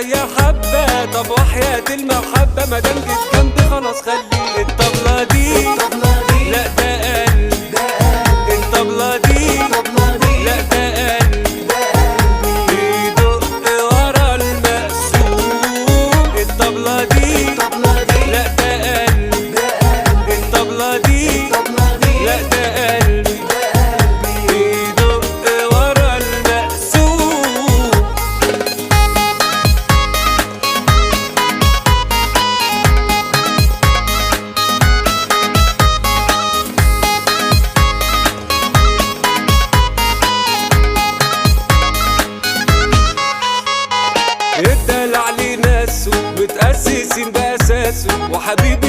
صغير حبة، طب وحياة المحبة مادام جيت جنبي خلاص خلي الطبلة دي لا ده قلب، الطبلة دي لا ده قلب بيدق ورا المقسوم، الطبلة دي لا ده قلب، الطبلة دي لا ده قلب بيدق ورا المقسوم. الدلع ليه ناسه متأسسين بأساسه، وحبيب